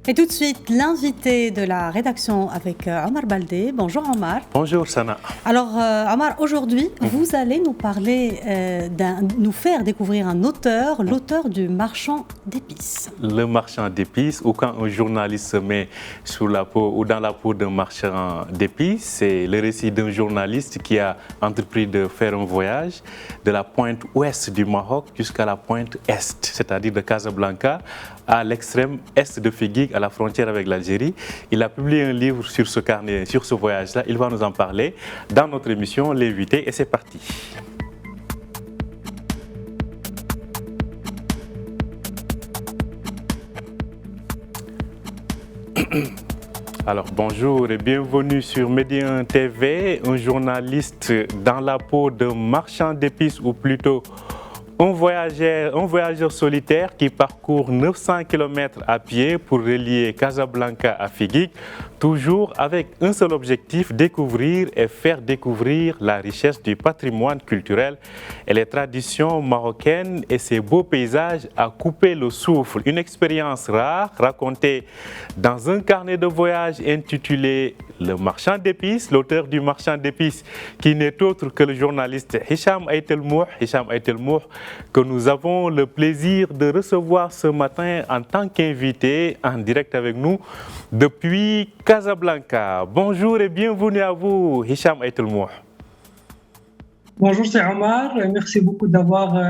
Et tout de suite, l'invité de la rédaction avec Omar Baldé. Bonjour Omar. Bonjour Sana. Alors Omar, aujourd'hui, vous allez nous parler, nous faire découvrir un auteur, l'auteur du Marchand d'épices. Le marchand d'épices, ou quand un journaliste se met sur la peau ou dans la peau d'un marchand d'épices, c'est le récit d'un journaliste qui a entrepris de faire un voyage de la pointe ouest du Maroc jusqu'à la pointe est, c'est-à-dire de Casablanca à l'extrême est de Figuig, à la frontière avec l'Algérie. Il a publié un livre sur ce carnet, sur ce voyage-là. Il va nous en parler dans notre émission L'invité, et c'est parti. Alors bonjour et bienvenue sur Média TV, un journaliste dans la peau d'un marchand d'épices, ou plutôt un voyageur solitaire qui parcourt 900 km à pied pour relier Casablanca à Figuig, toujours avec un seul objectif, découvrir et faire découvrir la richesse du patrimoine culturel et les traditions marocaines et ses beaux paysages à couper le souffle. Une expérience rare racontée dans un carnet de voyage intitulé Le Marchand d'épices, l'auteur du Marchand d'épices qui n'est autre que le journaliste Hicham Aïtelmouh, que nous avons le plaisir de recevoir ce matin en tant qu'invité en direct avec nous depuis Casablanca. Bonjour et bienvenue à vous, Hicham Aïtelmouh. Bonjour, c'est Omar. Merci beaucoup d'avoir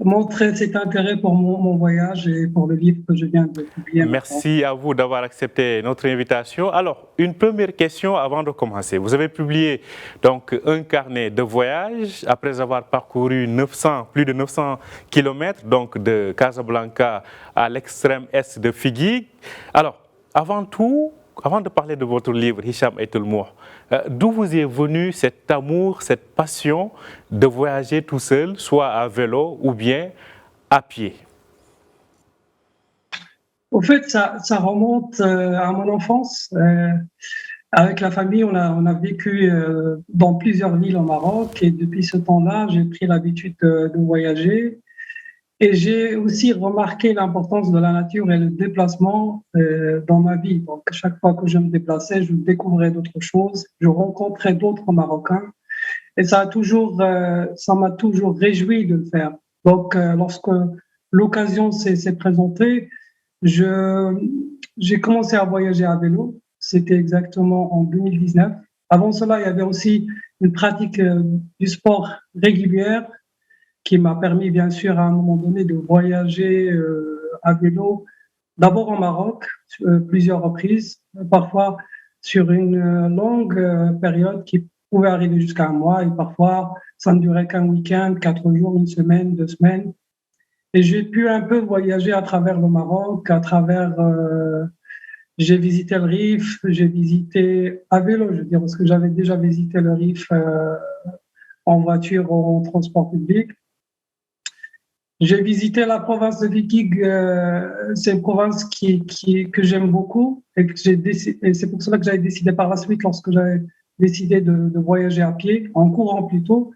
montré cet intérêt pour mon voyage et pour le livre que je viens de publier. Merci à vous d'avoir accepté notre invitation. Alors, une première question avant de commencer. Vous avez publié donc un carnet de voyage après avoir parcouru plus de 900 km, donc de Casablanca à l'extrême est de Figuig. Alors, avant de parler de votre livre, Hicham Aïtelmouh, d'où vous est venu cet amour, cette passion de voyager tout seul, soit à vélo ou bien à pied? Au fait, ça remonte à mon enfance. Avec la famille, on a vécu dans plusieurs villes au Maroc, et depuis ce temps-là, j'ai pris l'habitude de voyager. Et j'ai aussi remarqué l'importance de la nature et le déplacement dans ma vie. Donc, chaque fois que je me déplaçais, je découvrais d'autres choses, je rencontrais d'autres Marocains. Et ça m'a toujours réjoui de le faire. Donc, lorsque l'occasion s'est présentée, j'ai commencé à voyager à vélo. C'était exactement en 2019. Avant cela, il y avait aussi une pratique du sport régulière qui m'a permis, bien sûr, à un moment donné, de voyager à vélo, d'abord au Maroc, plusieurs reprises, parfois sur une longue période qui pouvait arriver jusqu'à un mois, et parfois ça ne durait qu'un week-end, 4 jours, une semaine, 2 semaines. Et j'ai pu un peu voyager à travers le Maroc, j'ai visité le Rif, j'ai visité à vélo, je veux dire, parce que j'avais déjà visité le Rif en voiture ou en transport public. J'ai visité la province de Figuig, c'est une province que j'aime beaucoup, et c'est pour cela que j'avais décidé par la suite, lorsque j'avais décidé de voyager à pied, en courant plutôt,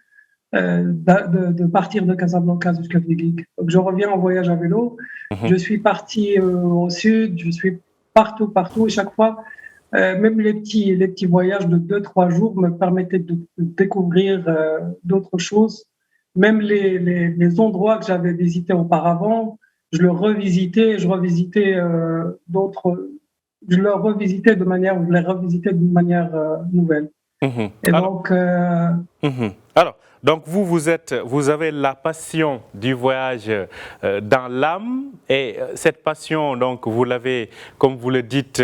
de partir de Casablanca jusqu'à Figuig. Donc je reviens en voyage à vélo, Je suis parti au sud, je suis partout, et chaque fois, même les petits voyages de 2-3 jours me permettaient de découvrir d'autres choses. Même les endroits que j'avais visités auparavant, je le revisitais, je revisitais d'autres, je les revisitais d'une manière nouvelle. Et donc, donc vous avez la passion du voyage dans l'âme, et cette passion, donc vous l'avez, comme vous le dites,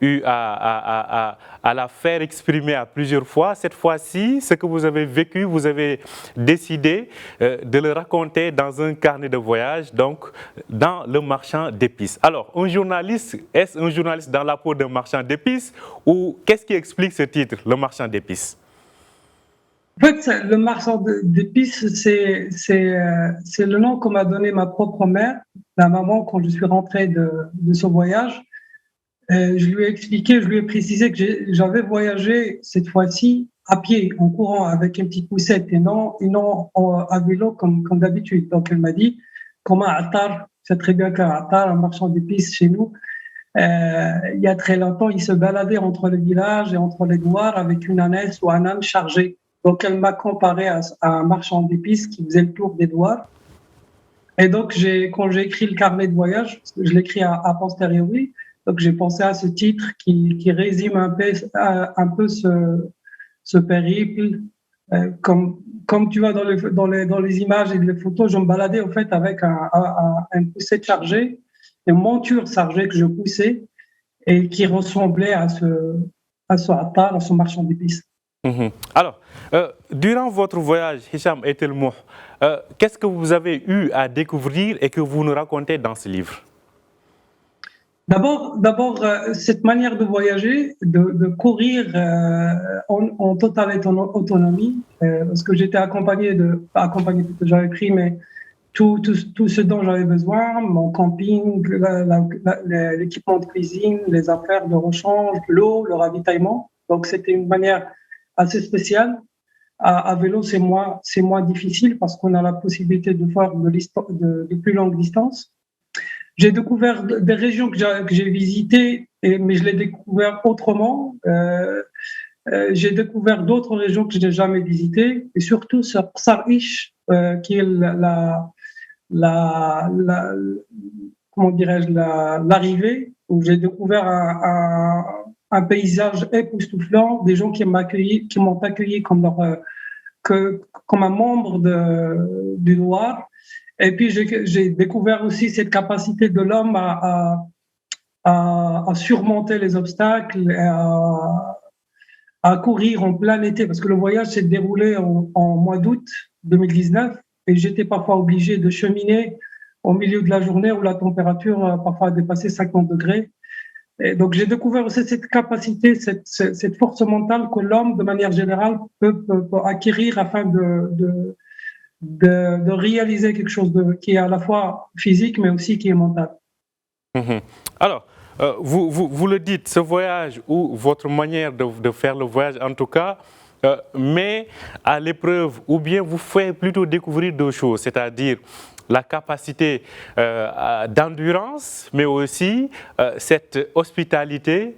eu à la faire exprimer à plusieurs fois. Cette fois-ci, ce que vous avez vécu, vous avez décidé de le raconter dans un carnet de voyage, donc dans Le Marchand d'épices. Alors, est-ce un journaliste dans la peau d'un marchand d'épices, ou qu'est-ce qui explique ce titre, Le Marchand d'épices? En fait, le marchand d'épices, c'est le nom que m'a donné ma propre mère, la maman, quand je suis rentré de ce voyage. Je lui ai expliqué, je lui ai précisé que j'avais voyagé cette fois-ci à pied, en courant, avec une petite poussette, et non à vélo comme d'habitude. Donc elle m'a dit, comme un attar, c'est très bien qu'un attar, un marchand d'épices chez nous, il y a très longtemps, il se baladait entre les villages et entre les douars avec une ânesse ou un âne chargé. Donc, elle m'a comparé à un marchand d'épices qui faisait le tour des douars. Et donc, quand j'ai écrit le carnet de voyage, parce que je l'écris à posteriori, donc j'ai pensé à ce titre qui résume un peu ce périple. Comme tu vois dans les images et les photos, je me baladais en fait avec une poussette chargée, une monture chargée que je poussais et qui ressemblait à ce attar, à ce marchand d'épices. Alors, durant votre voyage, Hicham Etelmouh, qu'est-ce que vous avez eu à découvrir et que vous nous racontez dans ce livre? D'abord, cette manière de voyager, de courir en totale autonomie, parce que j'étais accompagné, j'avais pris tout ce dont j'avais besoin, mon camping, l'équipement de cuisine, les affaires de rechange, l'eau, le ravitaillement. Donc c'était une manière assez spéciale. À vélo, c'est moins difficile parce qu'on a la possibilité de faire de plus longues distances. J'ai découvert des régions que j'ai visitées, mais je les ai découvert autrement. J'ai découvert d'autres régions que je n'ai jamais visitées, et surtout Sarhish, qui est comment dirais-je, l'arrivée, où j'ai découvert un paysage époustouflant, des gens qui m'ont accueilli comme un membre du Loir. Et puis, j'ai découvert aussi cette capacité de l'homme à surmonter les obstacles, et à courir en plein été, parce que le voyage s'est déroulé en mois d'août 2019, et j'étais parfois obligé de cheminer au milieu de la journée où la température parfois a dépassé 50 degrés. Et donc, j'ai découvert aussi cette capacité, cette force mentale que l'homme, de manière générale, peut acquérir afin de réaliser quelque chose qui est à la fois physique, mais aussi qui est mental. Alors, vous le dites, ce voyage ou votre manière de faire le voyage, en tout cas, met à l'épreuve, ou bien vous fait plutôt découvrir deux choses, c'est-à-dire la capacité d'endurance, mais aussi cette hospitalité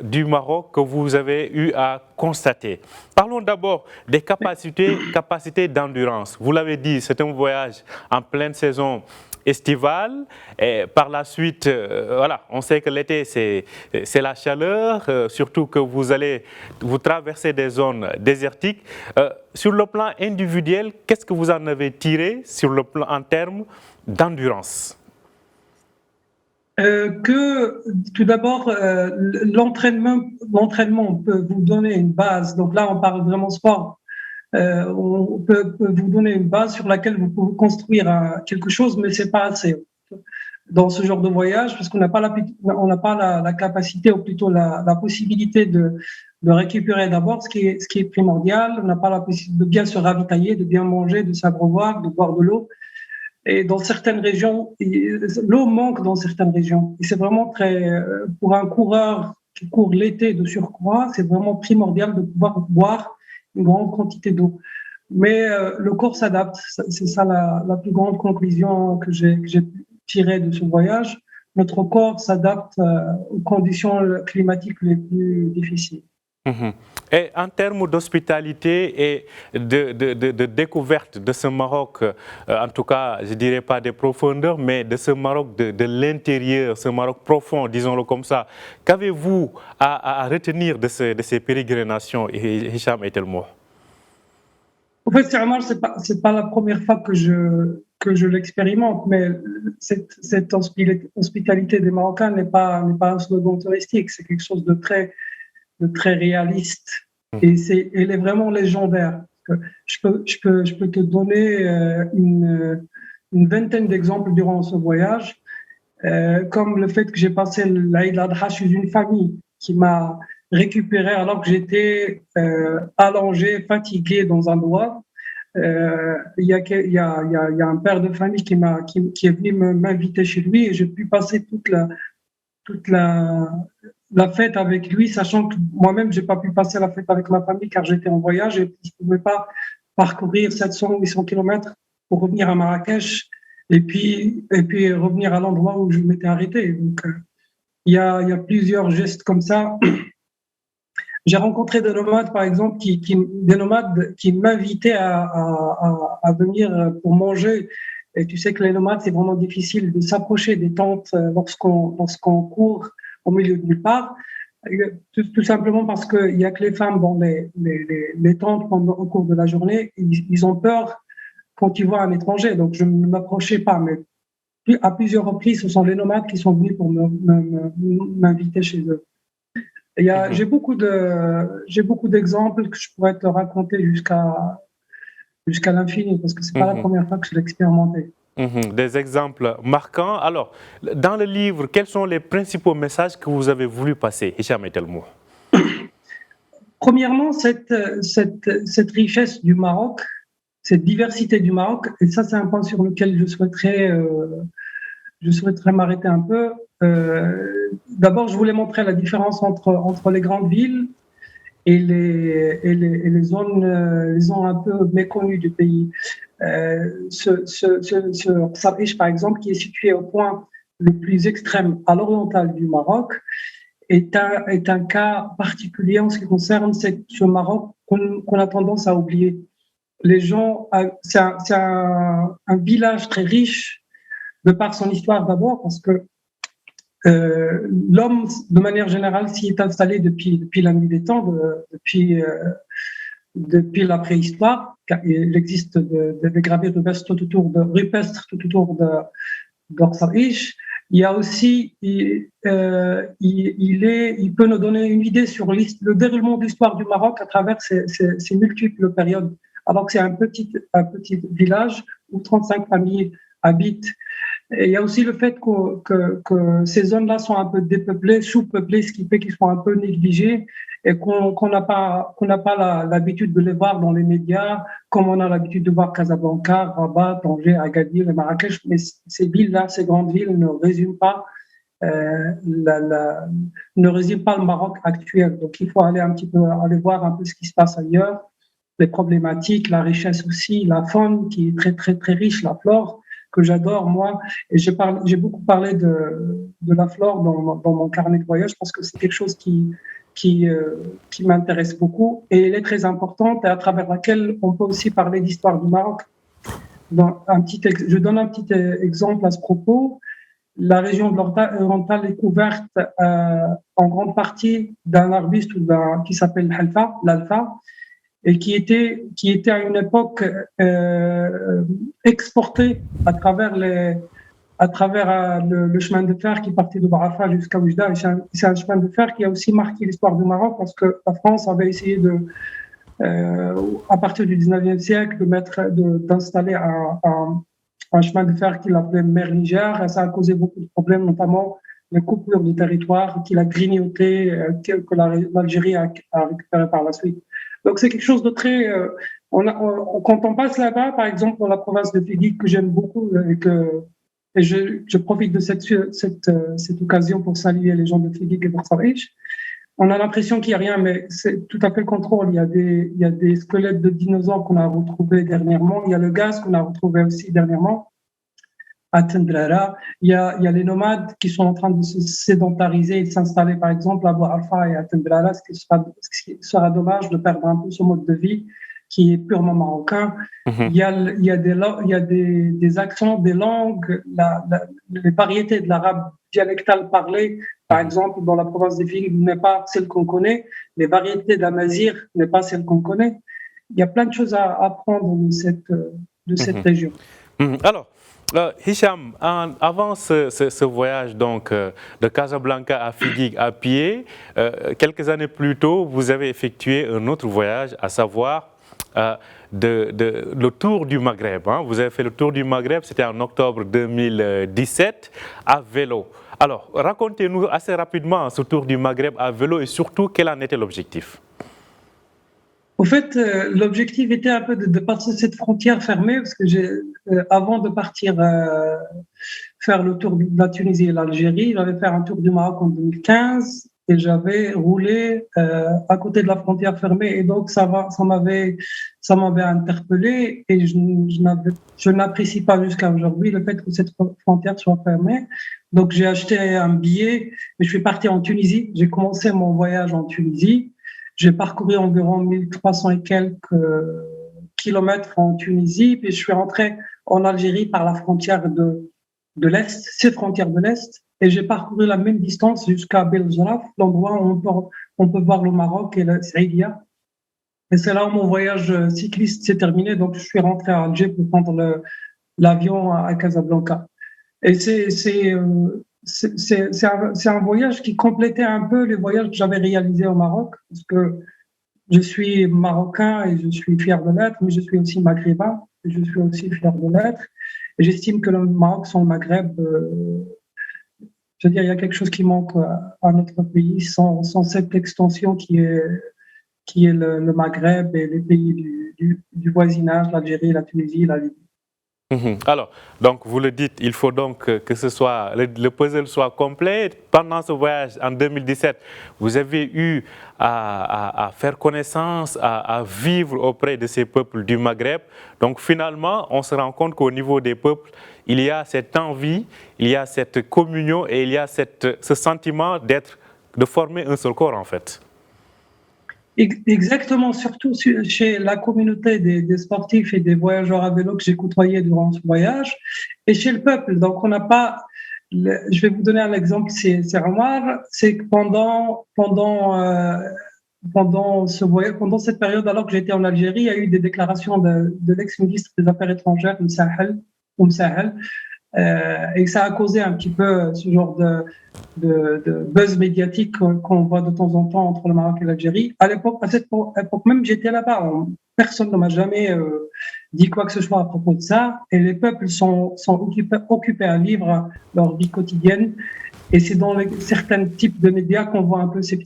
du Maroc que vous avez eu à constater. Parlons d'abord des capacités d'endurance. Vous l'avez dit, c'est un voyage en pleine saison estivale, et par la suite, voilà, on sait que l'été c'est la chaleur, surtout que vous traversez des zones désertiques. Sur le plan individuel, qu'est-ce que vous en avez tiré en termes d'endurance? Tout d'abord, l'entraînement peut vous donner une base. Donc là, on parle vraiment sport. On peut vous donner une base sur laquelle vous pouvez construire quelque chose, mais c'est pas assez dans ce genre de voyage, parce qu'on n'a pas la capacité, ou plutôt la possibilité de récupérer d'abord ce qui est primordial. On n'a pas la possibilité de bien se ravitailler, de bien manger, de s'abreuvoir, de boire de l'eau. Et dans certaines régions, l'eau manque dans certaines régions. Et c'est vraiment pour un coureur qui court l'été de surcroît, c'est vraiment primordial de pouvoir boire une grande quantité d'eau. Mais le corps s'adapte. C'est ça la plus grande conclusion que j'ai tirée de ce voyage. Notre corps s'adapte aux conditions climatiques les plus difficiles. Et en termes d'hospitalité et de découverte de ce Maroc, en tout cas, je ne dirais pas des profondeurs, mais de ce Maroc de l'intérieur, ce Maroc profond, disons-le comme ça, qu'avez-vous à retenir de ces pérégrinations, Hicham Etelmouh? En fait, c'est pas la première fois que je l'expérimente, mais cette hospitalité des Marocains n'est pas un slogan touristique, c'est quelque chose de très réaliste, et elle est vraiment légendaire. Je peux te donner une vingtaine d'exemples durant ce voyage, comme le fait que j'ai passé l'Aïd al-Adha chez une famille qui m'a récupéré alors que j'étais allongé, fatigué dans un doigt. Il y a un père de famille qui est venu m'inviter chez lui, et j'ai pu passer toute la fête avec lui, sachant que moi-même, j'ai pas pu passer la fête avec ma famille car j'étais en voyage et je pouvais pas parcourir 700-800 km pour revenir à Marrakech et puis revenir à l'endroit où je m'étais arrêté. Donc, Il y a plusieurs gestes comme ça. J'ai rencontré des nomades, par exemple, des nomades qui m'invitaient à venir pour manger. Et tu sais que les nomades, c'est vraiment difficile de s'approcher des tentes lorsqu'on court au milieu de nulle part. Tout simplement parce qu'il n'y a que les femmes dans les tentes au cours de la journée. Ils ont peur quand ils voient un étranger. Donc, je ne m'approchais pas. Mais à plusieurs reprises, ce sont les nomades qui sont venus pour m'inviter chez eux. J'ai beaucoup d'exemples que je pourrais te raconter jusqu'à l'infini, parce que c'est pas la première fois que je l'ai expérimenté. Des exemples marquants. Alors, dans le livre, quels sont les principaux messages que vous avez voulu passer, Hicham Etelmou? Premièrement, cette richesse du Maroc, cette diversité du Maroc, et ça c'est un point sur lequel je souhaiterais m'arrêter un peu. D'abord, je voulais montrer la différence entre les grandes villes et les zones un peu méconnues du pays. Safish, par exemple, qui est situé au point le plus extrême à l'oriental du Maroc, est un cas particulier en ce qui concerne ce Maroc qu'on a tendance à oublier. Les gens, c'est un village très riche de par son histoire d'abord, parce que l'homme, de manière générale, s'y est installé depuis la nuit des temps, depuis la préhistoire. Il existe des gravures rupestres tout autour d'Orsarish. Il y a aussi, il peut nous donner une idée sur le déroulement de l'histoire du Maroc à travers ces multiples périodes. Alors que c'est un petit village où 35 familles habitent. Et il y a aussi le fait que ces zones-là sont un peu dépeuplées, sous-peuplées, ce qui fait qu'ils sont un peu négligés et qu'on n'a pas l'habitude de les voir dans les médias, comme on a l'habitude de voir Casablanca, Rabat, Tanger, Agadir et Marrakech. Mais ces villes-là, ces grandes villes ne résument pas le Maroc actuel. Donc il faut aller voir un peu ce qui se passe ailleurs, les problématiques, la richesse aussi, la faune qui est très très très riche, la flore que j'adore moi, et j'ai beaucoup parlé de la flore dans mon carnet de voyage parce que c'est quelque chose qui m'intéresse beaucoup et elle est très importante et à travers laquelle on peut aussi parler d'histoire du Maroc. Je donne un petit exemple à ce propos. La région de l'Oriental est couverte en grande partie d'un arbuste qui s'appelle l'alfa, et qui était à une époque exporté à travers le chemin de fer qui partait de Barafa jusqu'à Oujda. C'est un chemin de fer qui a aussi marqué l'histoire du Maroc parce que la France avait essayé à partir du 19e siècle d'installer un chemin de fer qu'il appelait Mer Niger, et ça a causé beaucoup de problèmes, notamment les coupures de territoire qu'il a grignoté, que l'Algérie a récupéré par la suite. Donc c'est quelque chose de très. Quand on passe là-bas, par exemple dans la province de Figuig que j'aime beaucoup et je profite de cette occasion pour saluer les gens de Figuig et d'Orsarish, on a l'impression qu'il n'y a rien, mais c'est tout à fait le contrôle. Il y a des squelettes de dinosaures qu'on a retrouvés dernièrement. Il y a le gaz qu'on a retrouvé aussi dernièrement à Tendrara. Il y a les nomades qui sont en train de se sédentariser et de s'installer, par exemple, à Bouarfa et à Tendrara, ce qui sera dommage de perdre un peu ce mode de vie qui est purement marocain. Il y a des accents, des langues, les variétés de l'arabe dialectal parlé, par exemple, dans la province des Figues, n'est pas celle qu'on connaît. Les variétés d'Amazigh n'est pas celle qu'on connaît. Il y a plein de choses à apprendre de cette région. Alors, Hicham, avant ce voyage donc, de Casablanca à Figuig à pied, quelques années plus tôt, vous avez effectué un autre voyage, à savoir le tour du Maghreb. Vous avez fait le tour du Maghreb, c'était en octobre 2017, à vélo. Alors, racontez-nous assez rapidement ce tour du Maghreb à vélo et surtout, quel en était l'objectif? Au fait, l'objectif était un peu de passer cette frontière fermée parce que avant de partir faire le tour de la Tunisie et l'Algérie, j'avais fait un tour du Maroc en 2015 et j'avais roulé à côté de la frontière fermée, et donc ça m'avait interpellé, et je n'apprécie pas jusqu'à aujourd'hui le fait que cette frontière soit fermée. Donc j'ai acheté un billet et je suis parti en Tunisie. J'ai commencé mon voyage en Tunisie. J'ai parcouru environ 1300 et quelques kilomètres en Tunisie, puis je suis rentré en Algérie par la frontière de l'Est, cette frontière de l'Est, et j'ai parcouru la même distance jusqu'à Belzraf, l'endroit où on peut voir le Maroc et le Saïdia. Et c'est là où mon voyage cycliste s'est terminé, donc je suis rentré à Alger pour prendre l'avion à Casablanca. Et c'est un voyage qui complétait un peu les voyages que j'avais réalisés au Maroc, parce que je suis marocain et je suis fier de l'être, mais je suis aussi maghrébin et je suis aussi fier de l'être. Et j'estime que le Maroc, sans le Maghreb, je veux dire, il y a quelque chose qui manque à notre pays, sans cette extension qui est le Maghreb et les pays du voisinage, l'Algérie, la Tunisie, la Libye. Alors, donc vous le dites, il faut donc que le puzzle soit complet. Pendant ce voyage en 2017, vous avez eu à faire connaissance, à vivre auprès de ces peuples du Maghreb. Donc finalement, on se rend compte qu'au niveau des peuples, il y a cette envie, il y a cette communion et il y a ce sentiment de former un seul corps en fait. Exactement, surtout chez la communauté des sportifs et des voyageurs à vélo que j'ai côtoyés durant ce voyage, et chez le peuple. Donc, on n'a pas. Je vais vous donner un exemple, c'est Omar. C'est que pendant ce voyage, pendant cette période, alors que j'étais en Algérie, il y a eu des déclarations de l'ex-ministre des Affaires étrangères, Msahel, et ça a causé un petit peu ce genre de buzz médiatique qu'on voit de temps en temps entre le Maroc et l'Algérie. À cette époque même, j'étais là-bas. Personne ne m'a jamais dit quoi que ce soit à propos de ça. Et les peuples sont occupés à vivre leur vie quotidienne. Et c'est dans certains types de médias qu'on voit un peu ces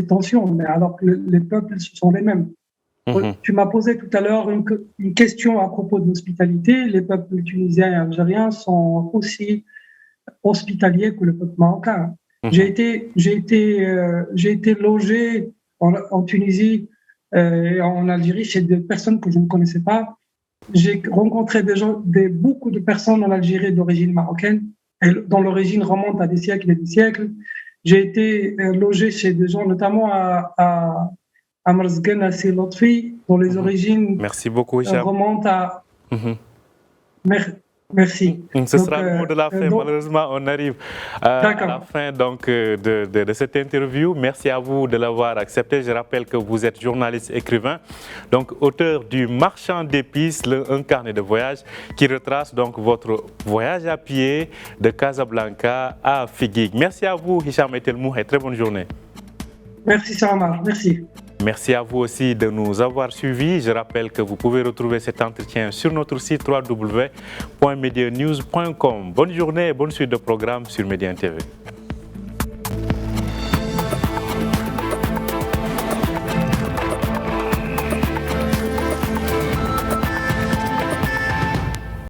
tensions. Mais alors que les peuples, ce sont les mêmes. Tu m'as posé tout à l'heure une question à propos de l'hospitalité. Les peuples tunisiens et algériens sont aussi hospitaliers que le peuple marocain. J'ai été logé en Tunisie et en Algérie chez des personnes que je ne connaissais pas. J'ai rencontré beaucoup de personnes en Algérie d'origine marocaine, dont l'origine remonte à des siècles et des siècles. J'ai été logé chez des gens, notamment à Marzgan Assi Lotfi, dont les origines Merci beaucoup, Hicham. Remontent à... Merci. Ce sera le mot de la fin. Malheureusement, on arrive à la fin donc, de cette interview. Merci à vous de l'avoir accepté. Je rappelle que vous êtes journaliste écrivain, donc auteur du Marchand d'épices, un carnet de voyage qui retrace donc votre voyage à pied de Casablanca à Figuig. Merci à vous, Hicham Etelmou, et très bonne journée. Merci, Samar. Merci. Merci à vous aussi de nous avoir suivis. Je rappelle que vous pouvez retrouver cet entretien sur notre site www.medianews.com. Bonne journée et bonne suite de programme sur Média TV.